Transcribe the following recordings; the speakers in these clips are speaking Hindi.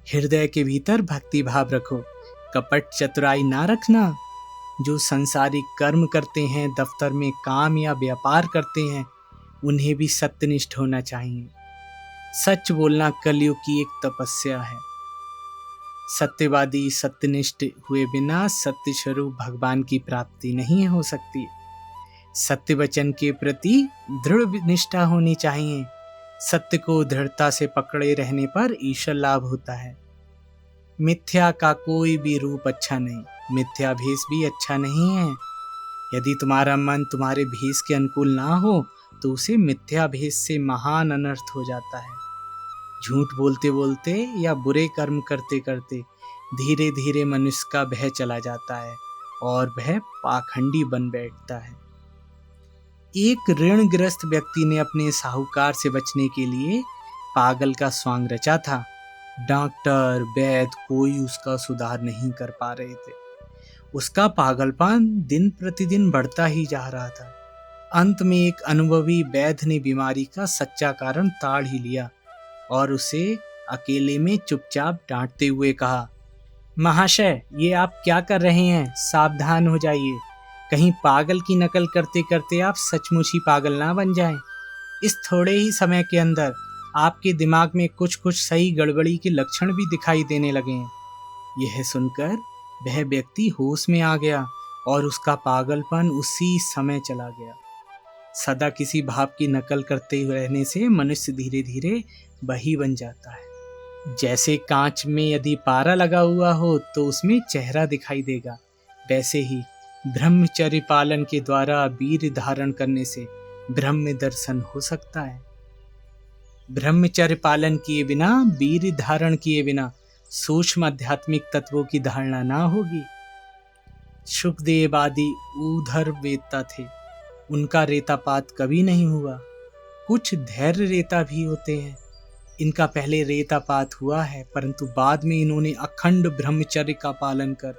हृदय के भीतर भक्ति भाव रखो, कपट चतुराई ना रखना। जो संसारिक कर्म करते हैं, दफ्तर में काम या व्यापार करते हैं, उन्हें भी सत्यनिष्ठ होना चाहिए। सच बोलना कलयुग की एक तपस्या है। सत्यवादी सत्यनिष्ठ हुए बिना सत्य स्वरूप भगवान की प्राप्ति नहीं हो सकती। सत्य वचन के प्रति दृढ़ निष्ठा होनी चाहिए। सत्य को दृढ़ता से पकड़े रहने पर ईश्वर लाभ होता है। मिथ्या का कोई भी रूप अच्छा नहीं, मिथ्या भेष भी अच्छा नहीं है। यदि तुम्हारा मन तुम्हारे भेष के अनुकूल ना हो तो उसे मिथ्या भेष से महान अनर्थ हो जाता है। झूठ बोलते बोलते या बुरे कर्म करते करते धीरे धीरे मनुष्य का भय चला जाता है और वह पाखंडी बन बैठता है। एक ऋणग्रस्त व्यक्ति ने अपने साहूकार से बचने के लिए पागल का स्वांग रचा था। डॉक्टर, वैद्य कोई उसका सुधार नहीं कर पा रहे थे। उसका पागलपन दिन प्रतिदिन बढ़ता ही जा रहा था। अंत में एक अनुभवी वैद्य ने बीमारी का सच्चा कारण ताड़ ही लिया और उसे अकेले में चुपचाप डांटते हुए कहा, महाशय, ये आप क्या कर रहे हैं? सावधान हो जाइए, कहीं पागल की नकल करते करते आप सचमुच ही पागल ना बन जाएं। इस थोड़े ही समय के अंदर आपके दिमाग में कुछ कुछ सही गड़बड़ी के लक्षण भी दिखाई देने लगे हैं। यह सुनकर वह व्यक्ति होश में आ गया और उसका पागलपन उसी समय चला गया। सदा किसी भाव की नकल करते रहने से मनुष्य धीरे धीरे वही बन जाता है। जैसे कांच में यदि पारा लगा हुआ हो तो उसमें चेहरा दिखाई देगा, वैसे ही ब्रह्मचर्य पालन के द्वारा वीर्य धारण करने से ब्रह्म दर्शन हो सकता है। ब्रह्मचर्य पालन किए बिना, वीर्य धारण किए बिना सूक्ष्म आध्यात्मिक तत्वों की धारणा ना होगी। सुखदेव आदि ऊधर वेत्ता थे, उनका रेतापात कभी नहीं हुआ। कुछ धैर्य रेता भी होते हैं, इनका पहले रेतापात हुआ है, परंतु बाद में इन्होंने अखंड ब्रह्मचर्य का पालन कर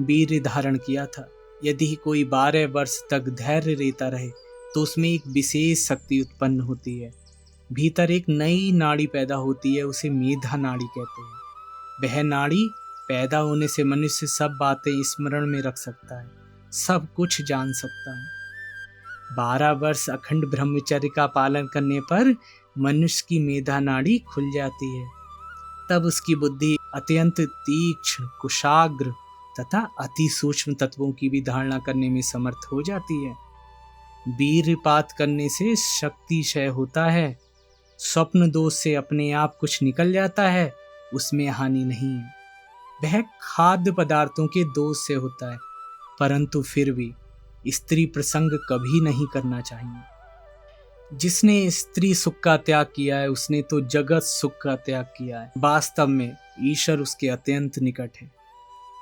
वीर्य धारण किया था। यदि कोई 12 वर्ष तक धैर्य रेता रहे तो उसमें एक विशेष शक्ति उत्पन्न होती है। भीतर एक नई नाड़ी पैदा होती है, उसे मेधा नाड़ी कहते हैं। वह नाड़ी पैदा होने से मनुष्य सब बातें स्मरण में रख सकता है, सब कुछ जान सकता है। 12 वर्ष अखंड ब्रह्मचर्य का पालन करने पर मनुष्य की मेधा नाड़ी खुल जाती है। तब उसकी बुद्धि अत्यंत तीक्ष्ण, कुशाग्र तथा अति सूक्ष्म तत्वों की भी धारणा करने में समर्थ हो जाती है। वीर्यपात करने से शक्ति क्षय होता है। स्वप्न दोष से अपने आप कुछ निकल जाता है, उसमें हानि नहीं है। वह खाद्य पदार्थों के दोष से होता है, परंतु फिर भी स्त्री प्रसंग कभी नहीं करना चाहिए। जिसने स्त्री सुख का त्याग किया है उसने तो जगत सुख का त्याग किया है। वास्तव में ईश्वर उसके अत्यंत निकट है।